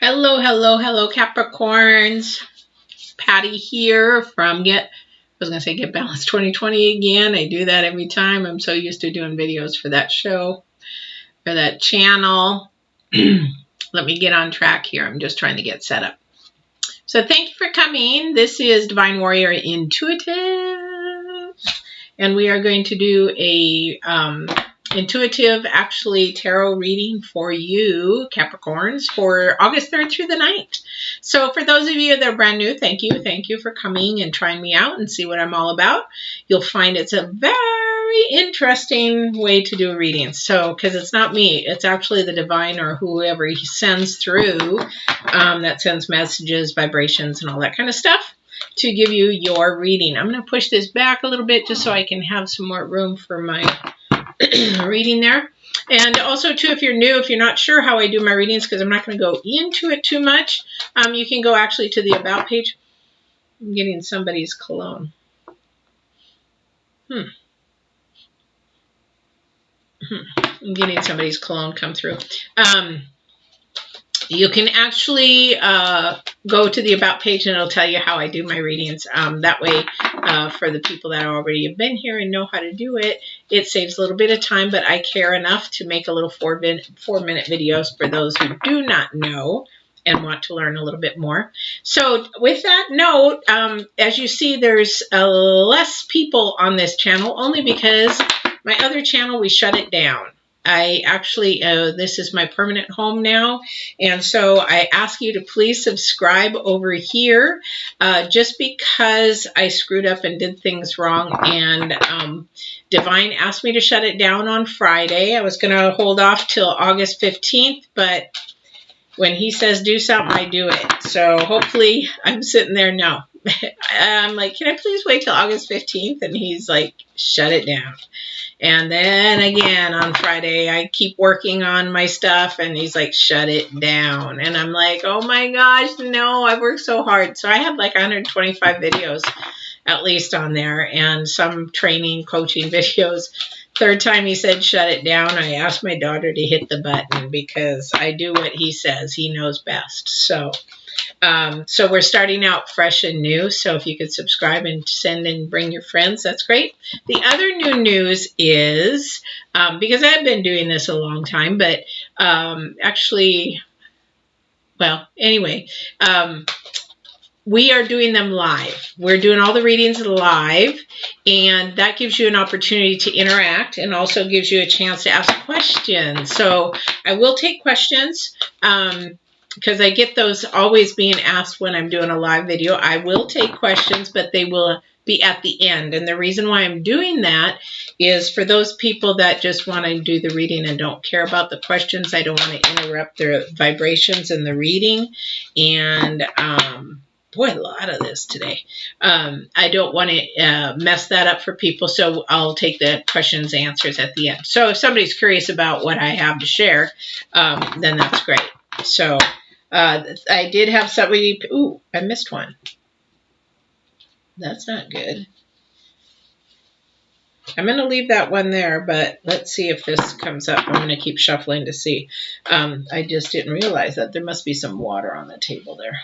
Hello, hello, hello, Capricorns. Patty here from Get Balanced 2020 again. I do that every time. I'm so used to doing videos for that show, for that channel. Let me get on track here. I'm just trying to get set up. So thank you for coming. This is Divine Warrior Intuitive. And we are going to do a intuitive, actually, tarot reading for you, Capricorns, for August 3rd through the 9th. So for those of you that are brand new, thank you. Thank you for coming and trying me out and see what I'm all about. You'll find it's a very interesting way to do a reading. So, because it's not me, it's actually the divine or whoever he sends through that sends messages, vibrations, and all that kind of stuff to give you your reading. I'm going to push this back a little bit just so I can have some more room for my reading there. And also too, if you're new, if you're not sure how I do my readings, because I'm not going to go into it too much, you can go actually to the About page. I'm getting somebody's cologne. I'm getting somebody's cologne come through. You can actually go to the About page and it'll tell you how I do my readings. That way, for the people that already have been here and know how to do it, it saves a little bit of time, but I care enough to make a little 4-minute videos for those who do not know and want to learn a little bit more. So with that note, as you see, there's less people on this channel, only because my other channel, we shut it down. I actually, this is my permanent home now, and so I ask you to please subscribe over here, just because I screwed up and did things wrong, and Divine asked me to shut it down on Friday. I was going to hold off till August 15th, but when he says do something, I do it. So hopefully I'm sitting there now. I'm like, can I please wait till August 15th? And he's like, shut it down. And then again on Friday, I keep working on my stuff, and he's like, shut it down. And I'm like, oh my gosh, no, I've worked so hard. So I have like 125 videos at least on there, and some training, coaching videos. Third time he said shut it down, I asked my daughter to hit the button because I do what he says. He knows best. So so we're starting out fresh and new. So if you could subscribe and send and bring your friends, that's great. The other new news is, because I've been doing this a long time, but actually, well, anyway, we are doing them live. We're doing all the readings live, and that gives you an opportunity to interact and also gives you a chance to ask questions. So I will take questions because I get those always being asked when I'm doing a live video. I will take questions, but they will be at the end. And the reason why I'm doing that is for those people that just want to do the reading and don't care about the questions. I don't want to interrupt their vibrations in the reading. And boy, a lot of this today. I don't want to mess that up for people, so I'll take the questions and answers at the end. So if somebody's curious about what I have to share, then that's great. So I did have somebody, ooh, I missed one. That's not good. I'm going to leave that one there, but let's see if this comes up. I'm going to keep shuffling to see. I just didn't realize that there must be some water on the table there.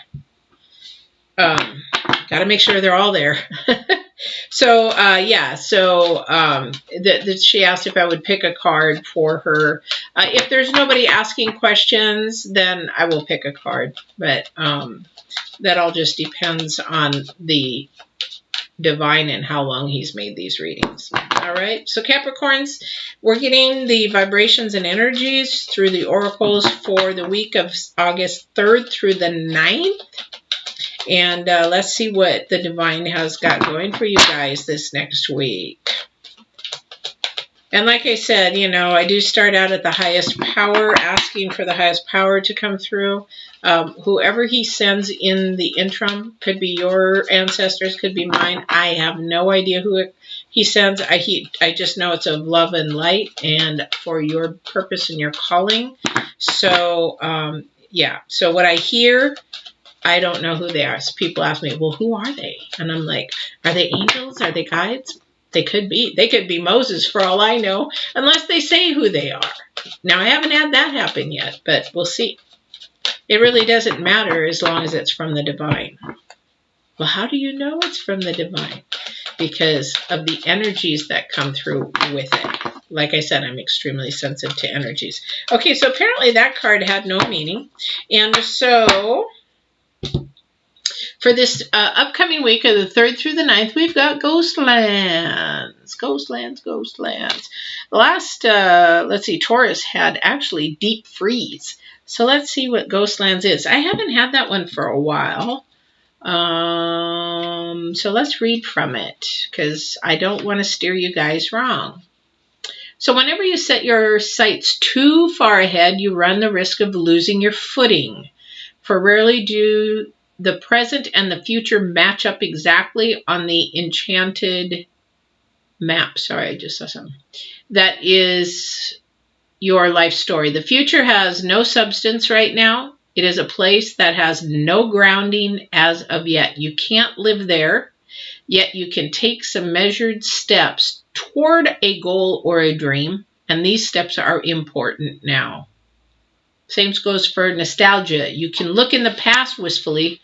Got to make sure they're all there. So, yeah, so she asked if I would pick a card for her. If there's nobody asking questions, then I will pick a card. But that all just depends on the divine and how long he's made these readings. All right, so Capricorns, we're getting the vibrations and energies through the oracles for the week of August 3rd through the 9th. And let's see what the divine has got going for you guys this next week. And like I said, you know, I do start out at the highest power, asking for the highest power to come through. Whoever he sends in the interim, could be your ancestors, could be mine. I have no idea who he sends. I just know it's of love and light and for your purpose and your calling. So, yeah. So what I hear, I don't know who they are. So people ask me, well, who are they? And I'm like, are they angels? Are they guides? They could be. They could be Moses for all I know, unless they say who they are. Now, I haven't had that happen yet, but we'll see. it really doesn't matter as long as it's from the divine. Well, how do you know it's from the divine? Because of the energies that come through with it. Like I said, I'm extremely sensitive to energies. Okay, so apparently that card had no meaning. And so for this upcoming week of the 3rd through the 9th, we've got Ghostlands. Ghostlands. The last, let's see, Taurus had actually deep freeze. So let's see what Ghostlands is. I haven't had that one for a while. So let's read from it, because I don't want to steer you guys wrong. So whenever you set your sights too far ahead, you run the risk of losing your footing. For rarely do the present and the future match up exactly on the enchanted map. Sorry, I just saw something. That is your life story. The future has no substance right now. It is a place that has no grounding as of yet. You can't live there, yet you can take some measured steps toward a goal or a dream, and these steps are important now. Same goes for nostalgia. You can look in the past wistfully,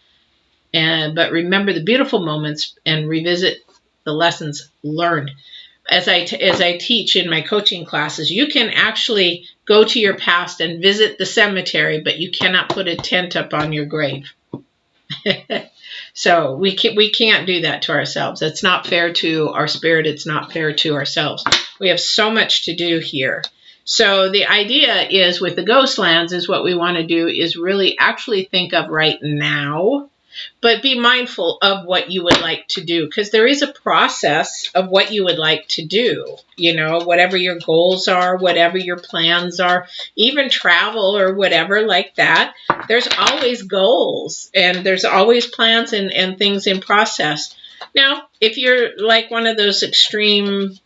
but remember the beautiful moments and revisit the lessons learned. As I teach in my coaching classes, you can actually go to your past and visit the cemetery, but you cannot put a tent up on your grave. So we can't do that to ourselves. It's not fair to our spirit. It's not fair to ourselves. We have so much to do here. So the idea is with the Ghostlands is what we want to do is really actually think of right now, but be mindful of what you would like to do, because there is a process of what you would like to do. You know, whatever your goals are, whatever your plans are, even travel or whatever like that. There's always goals and there's always plans and things in process. Now, if you're like one of those extreme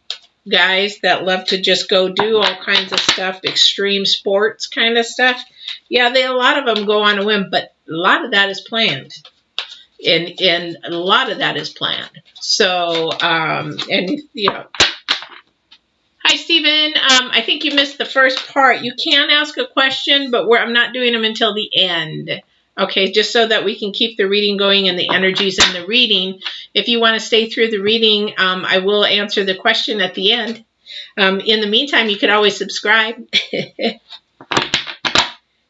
guys that love to just go do all kinds of stuff, extreme sports kind of stuff, yeah, a lot of them go on a whim, but a lot of that is planned. And a lot of that is planned. So, and, you know. Hi, Stephen. I think you missed the first part. You can ask a question, but I'm not doing them until the end. Okay, just so that we can keep the reading going and the energies in the reading. If you want to stay through the reading, I will answer the question at the end. In the meantime, you could always subscribe.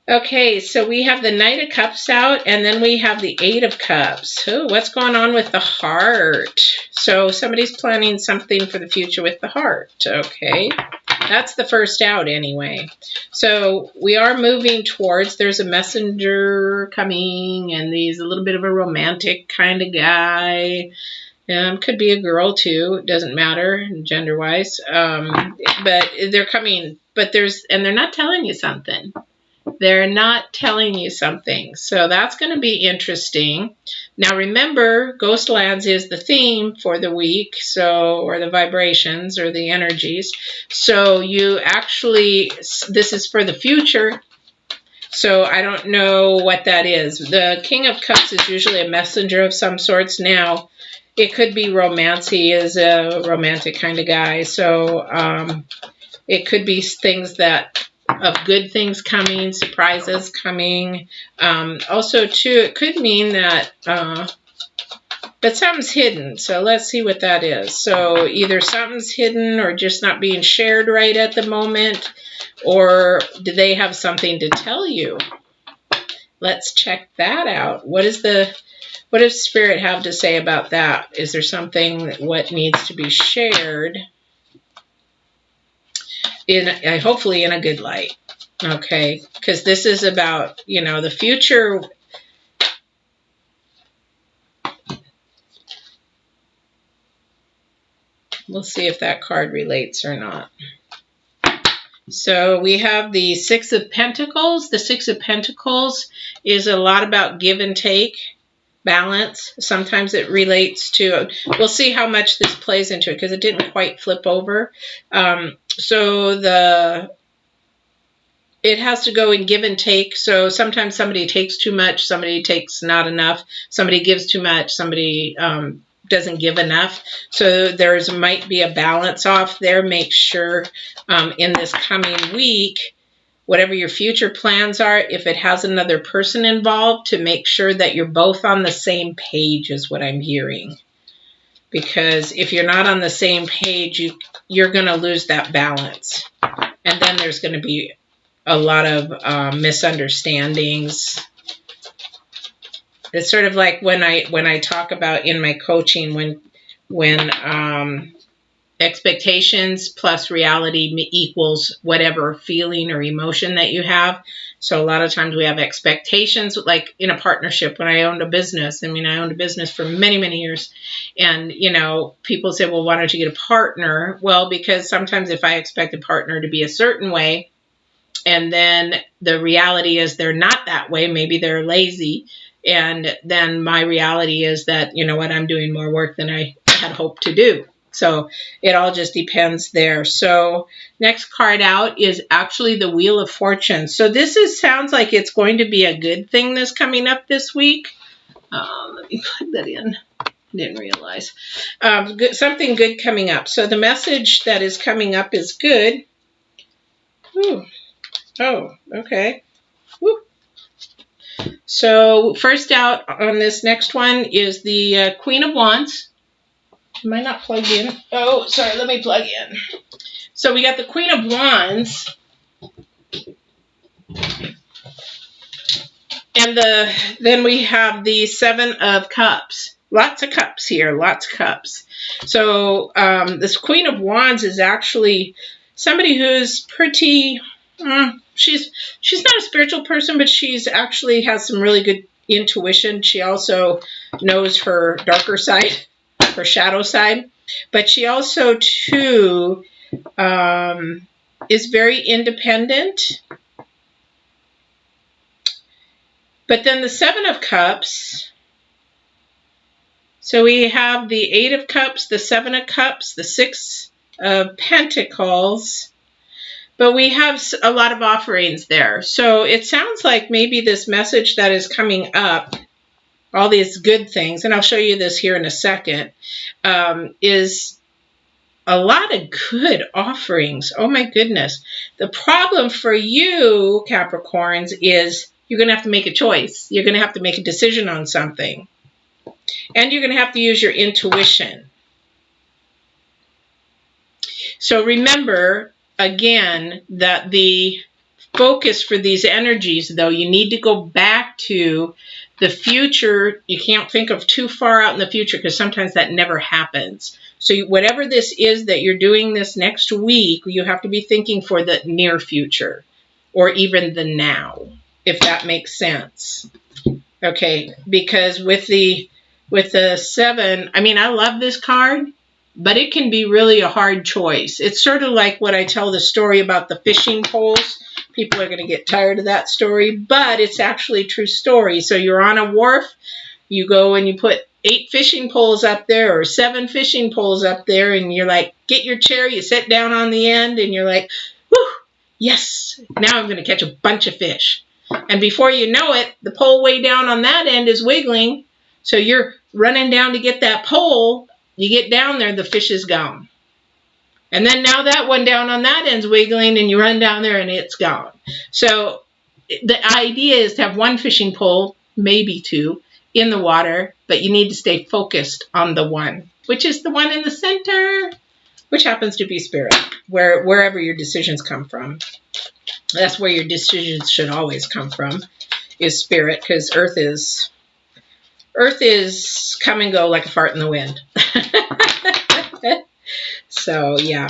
Okay, so we have the Knight of Cups out, and then we have the Eight of Cups. Oh, what's going on with the heart? So somebody's planning something for the future with the heart. Okay, that's the first out anyway. So we are moving towards, there's a messenger coming, and he's a little bit of a romantic kind of guy. Could be a girl too, it doesn't matter gender-wise. But they're coming, and they're not telling you something. They're not telling you something. So that's going to be interesting. Now remember, Ghostlands is the theme for the week, or the vibrations or the energies. So you actually, this is for the future. So I don't know what that is. The King of Cups is usually a messenger of some sorts. Now, it could be romance. He is a romantic kind of guy. So it could be things of good things coming, surprises coming. Also, too, it could mean that, but something's hidden. So let's see what that is. So either something's hidden or just not being shared right at the moment, or do they have something to tell you? Let's check that out. What does Spirit have to say about that? Is there something what needs to be shared? Hopefully in a good light, okay? Because this is about, the future. We'll see if that card relates or not. So we have the Six of Pentacles. The Six of Pentacles is a lot about give and take, balance. Sometimes it relates to, we'll see how much this plays into it because it didn't quite flip over. So it has to go in give and take. So sometimes somebody takes too much, somebody takes not enough, somebody gives too much, somebody doesn't give enough. So might be a balance off there. Make sure in this coming week whatever your future plans are, if it has another person involved, to make sure that you're both on the same page is what I'm hearing. Because if you're not on the same page, you're going to lose that balance. And then there's going to be a lot of misunderstandings. It's sort of like when I talk about in my coaching, when expectations plus reality equals whatever feeling or emotion that you have. So a lot of times we have expectations, like in a partnership. When I owned a business, I owned a business for many, many years. And, people say, well, why don't you get a partner? Well, because sometimes if I expect a partner to be a certain way, and then the reality is they're not that way, maybe they're lazy. And then my reality is that, I'm doing more work than I had hoped to do. So it all just depends there. So next card out is actually the Wheel of Fortune. So this sounds like it's going to be a good thing that's coming up this week. Let me plug that in. Didn't realize. Something good coming up. So the message that is coming up is good. Ooh. Oh, okay. Woo. So first out on this next one is the Queen of Wands. Am I not plugged in? Oh, sorry. Let me plug in. So we got the Queen of Wands. And then we have the Seven of Cups. Lots of cups here. Lots of cups. So this Queen of Wands is actually somebody who's pretty... she's not a spiritual person, but she's actually has some really good intuition. She also knows her darker side, her shadow side, but she also too is very independent. But then the Seven of Cups, so we have the Eight of Cups, the Seven of Cups, the Six of Pentacles, but we have a lot of offerings there. So it sounds like maybe this message that is coming up, all these good things, and I'll show you this here in a second, is a lot of good offerings. Oh my goodness. The problem for you, Capricorns, is you're going to have to make a choice. You're going to have to make a decision on something. And you're going to have to use your intuition. So remember, again, that the focus for these energies, though, you need to go back to the future. You can't think of too far out in the future because sometimes that never happens. So whatever this is that you're doing this next week, you have to be thinking for the near future or even the now, if that makes sense. Okay, because with the Seven, I love this card, but it can be really a hard choice. It's sort of like what I tell the story about the fishing poles. People are going to get tired of that story, but it's actually a true story. So you're on a wharf, you go and you put 8 fishing poles up there or 7 fishing poles up there, and you're like, get your chair, you sit down on the end, and you're like, whew, yes, now I'm going to catch a bunch of fish. And before you know it, the pole way down on that end is wiggling. So you're running down to get that pole. You get down there, the fish is gone. And then now that one down on that end's wiggling, and you run down there and it's gone. So the idea is to have 1 fishing pole, maybe 2, in the water, but you need to stay focused on the one, which is the one in the center, which happens to be spirit, wherever your decisions come from. That's where your decisions should always come from, is spirit, because Earth is come and go like a fart in the wind. So, yeah.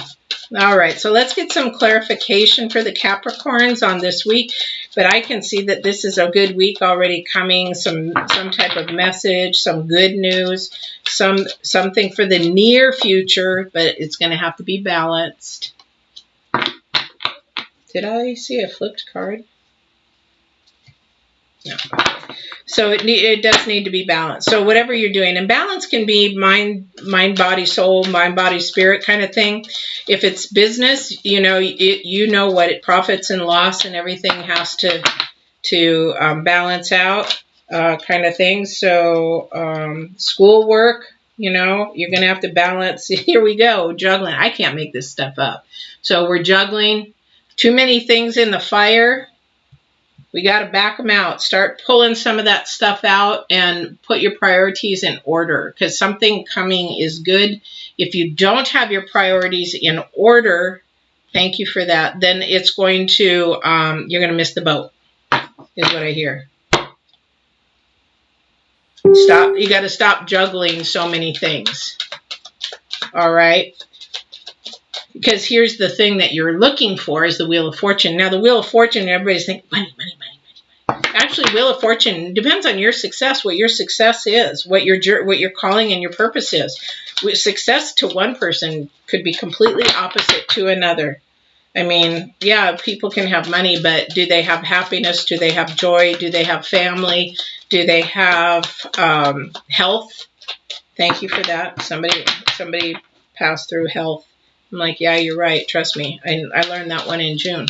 All right, so let's get some clarification for the Capricorns on this week. But I can see that this is a good week already coming, some type of message, some good news, something for the near future, but it's going to have to be balanced. Did I see a flipped card? No. So it does need to be balanced. So whatever you're doing, and balance can be mind, body, soul, mind, body, spirit kind of thing. If it's business, you know what it profits and loss and everything has to balance out kind of thing. So schoolwork, you're going to have to balance. Here we go, juggling. I can't make this stuff up. So we're juggling. Too many things in the fire. We got to back them out. Start pulling some of that stuff out and put your priorities in order, because something coming is good. If you don't have your priorities in order, thank you for that, then it's going to, you're going to miss the boat, is what I hear. Stop. You got to stop juggling so many things. All right. Because here's the thing that you're looking for is the Wheel of Fortune. Now, the Wheel of Fortune, everybody's thinking, money, money, money, money. Actually, Wheel of Fortune depends on your success, what your success is, what your calling and your purpose is. Success to one person could be completely opposite to another. I mean, yeah, people can have money, but do they have happiness? Do they have joy? Do they have family? Do they have health? Thank you for that. Somebody passed through health. I'm like, yeah, you're right. Trust me. I learned that one in June.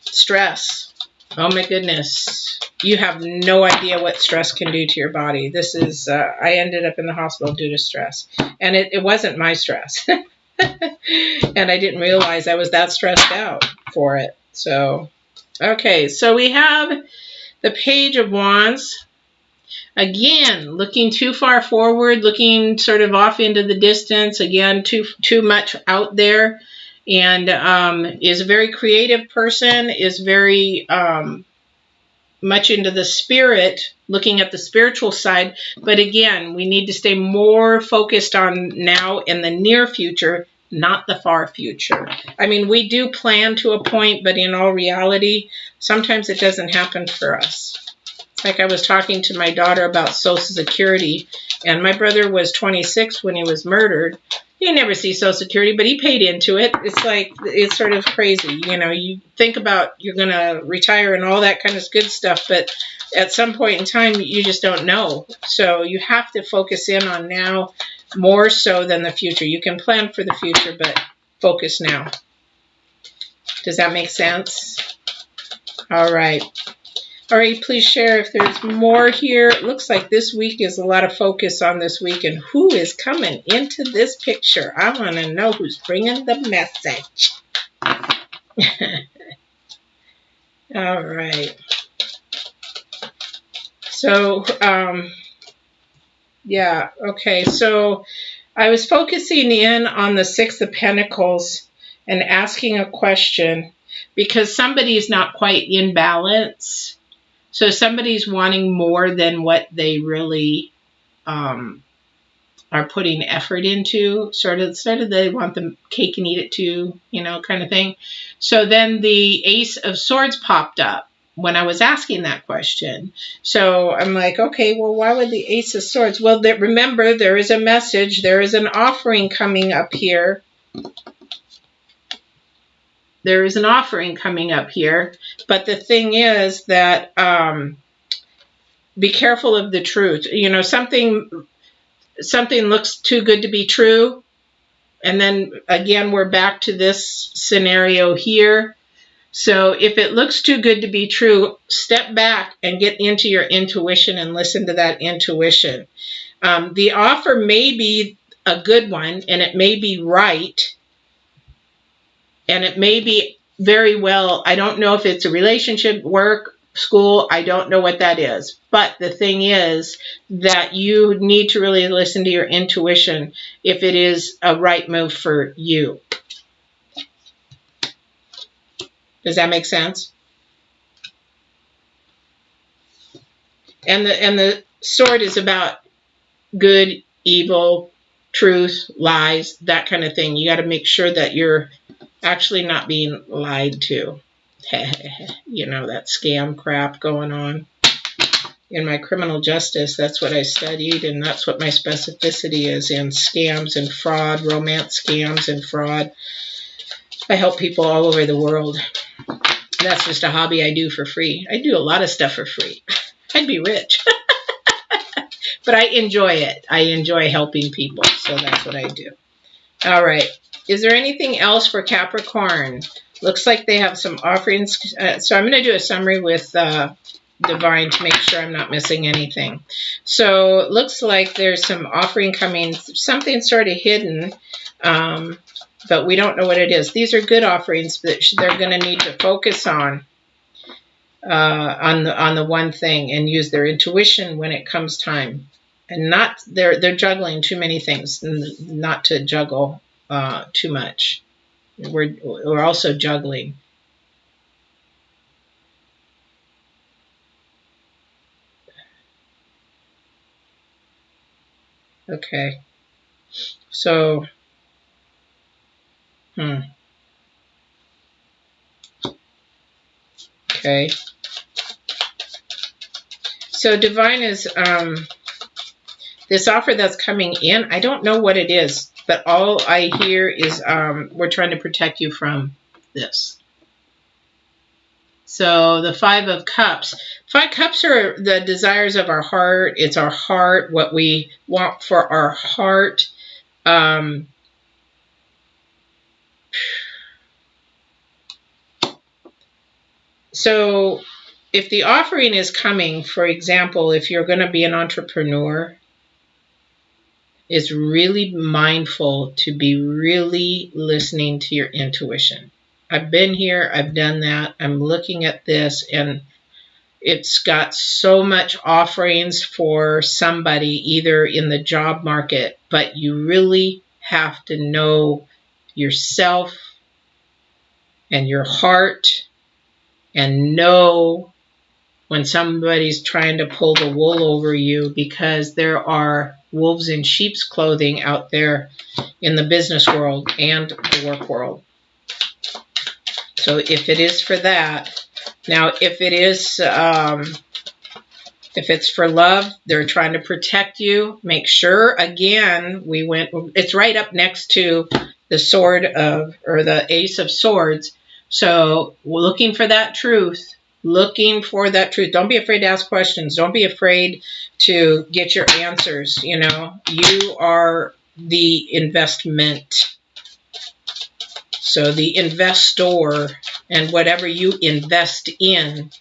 Stress. Oh, my goodness. You have no idea what stress can do to your body. This is, I ended up in the hospital due to stress. And it wasn't my stress. And I didn't realize I was that stressed out for it. So, okay. So we have the Page of Wands. Again, looking too far forward, looking sort of off into the distance. Again, too much out there. And is a very creative person, is very much into the spirit, looking at the spiritual side. But again, we need to stay more focused on now and the near future, not the far future. I mean, we do plan to a point, but in all reality, sometimes it doesn't happen for us. Like I was talking to my daughter about Social Security, and my brother was 26 when he was murdered. You never see Social Security, but he paid into it. It's like, it's sort of crazy. You know, you think about you're going to retire and all that kind of good stuff, but at some point in time, you just don't know. So you have to focus in on now more so than the future. You can plan for the future, but focus now. Does that make sense? All right. All right, please share if there's more here. It looks like this week is a lot of focus on this week. And who is coming into this picture? I want to know who's bringing the message. All right. So, yeah, okay. So I was focusing in on the Six of Pentacles and asking a question because somebody is not quite in balance. So somebody's wanting more than what they really are putting effort into. Sort of they want the cake and eat it too, you know, kind of thing. So then the Ace of Swords popped up when I was asking that question. So I'm like, okay, well, why would the Ace of Swords? Well, remember, there is a message. There is an offering coming up here. There is an offering coming up here. But the thing is that be careful of the truth. You know, something looks too good to be true. And then again, we're back to this scenario here. So if it looks too good to be true, step back and get into your intuition and listen to that intuition. The offer may be a good one and it may be right. And it may be very well, I don't know if it's a relationship, work, school, I don't know what that is. But the thing is that you need to really listen to your intuition if it is a right move for you. Does that make sense? And the sword is about good, evil, truth, lies, that kind of thing. You got to make sure that you're actually not being lied to. You know, that scam crap going on. In my criminal justice, that's what I studied, and that's what my specificity is in scams and fraud, romance scams and fraud. I help people all over the world. That's just a hobby I do for free. I do a lot of stuff for free. I'd be rich. But I enjoy it. I enjoy helping people, so that's what I do. All right. Is there anything else for Capricorn? Looks like they have some offerings. So I'm going to do a summary with Divine to make sure I'm not missing anything. So it looks like there's some offering coming, something sort of hidden. but we don't know what it is. These are good offerings that they're going to need to focus on the one thing and use their intuition when it comes time, and not they're juggling too many things, not to juggle too much. We're also juggling. Okay, so okay, so divine is this offer that's coming in. I don't know what it is, but all I hear is we're trying to protect you from this. So the 5 of Cups. 5 Cups are the desires of our heart. It's our heart, what we want for our heart. So if the offering is coming, for example, if you're going to be an entrepreneur, it's really mindful to be really listening to your intuition. I've been here, I've done that, I'm looking at this, and it's got so much offerings for somebody either in the job market, but you really have to know yourself and your heart and know when somebody's trying to pull the wool over you, because there are wolves in sheep's clothing out there in the business world and the work world. So if it is for that, now if it is, if it's for love, they're trying to protect you. Make sure, again, it's right up next to the sword of, or the Ace of Swords. So we're looking for that truth. Looking for that truth. Don't be afraid to ask questions. Don't be afraid to get your answers. You know, you are the investment. So the investor, and whatever you invest in,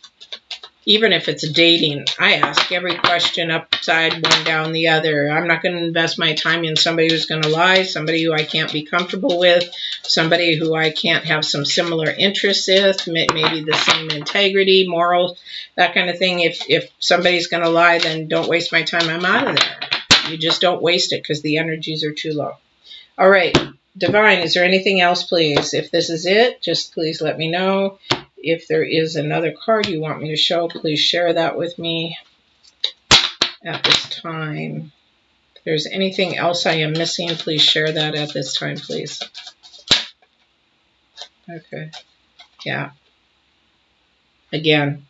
even if it's dating, I ask every question upside one down the other. I'm not going to invest my time in somebody who's going to lie, somebody who I can't be comfortable with, somebody who I can't have some similar interests with, maybe the same integrity, moral, that kind of thing. If somebody's going to lie, then don't waste my time. I'm out of there. You just don't waste it because the energies are too low. All right, Divine, is there anything else, please? If this is it, just please let me know. If there is another card you want me to show, please share that with me at this time. If there's anything else I am missing, please share that at this time, please. Okay. Yeah. Again.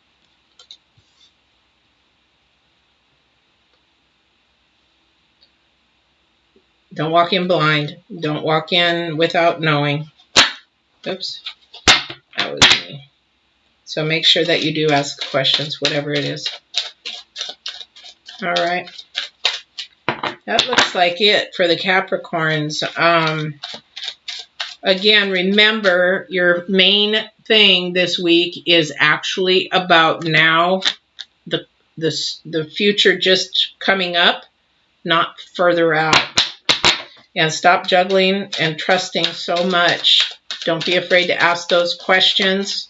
Don't walk in blind. Don't walk in without knowing. Oops. That was me. So make sure that you do ask questions, whatever it is. All right. That looks like it for the Capricorns. Again, remember, your main thing this week is actually about now, the future just coming up, not further out. And stop juggling and trusting so much. Don't be afraid to ask those questions.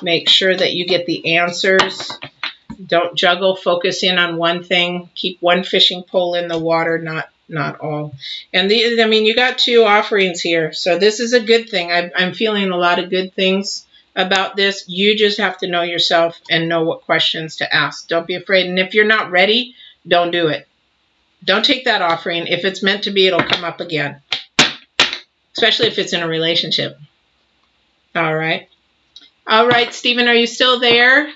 Make sure that you get the answers. Don't juggle. Focus in on one thing. Keep one fishing pole in the water, not all. And you got 2 offerings here, so this is a good thing. I'm feeling a lot of good things about this. You just have to know yourself and know what questions to ask. Don't be afraid. And if you're not ready, don't do it. Don't take that offering. If it's meant to be, it'll come up again, especially if it's in a relationship. All right. All right, Stephen, are you still there?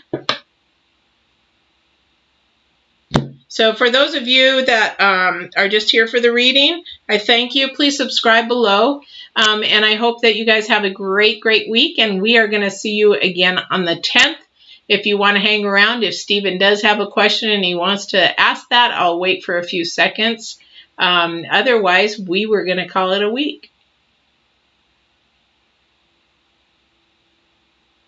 So for those of you that are just here for the reading, I thank you. Please subscribe below. And I hope that you guys have a great, great week. And we are going to see you again on the 10th. If you want to hang around, if Stephen does have a question and he wants to ask that, I'll wait for a few seconds. Otherwise, we were going to call it a week.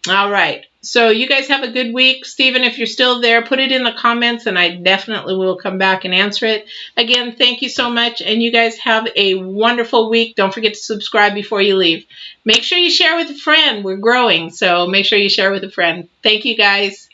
All right. So you guys have a good week. Stephen, if you're still there, put it in the comments and I definitely will come back and answer it. Again, thank you so much. And you guys have a wonderful week. Don't forget to subscribe before you leave. Make sure you share with a friend. We're growing, so make sure you share with a friend. Thank you, guys.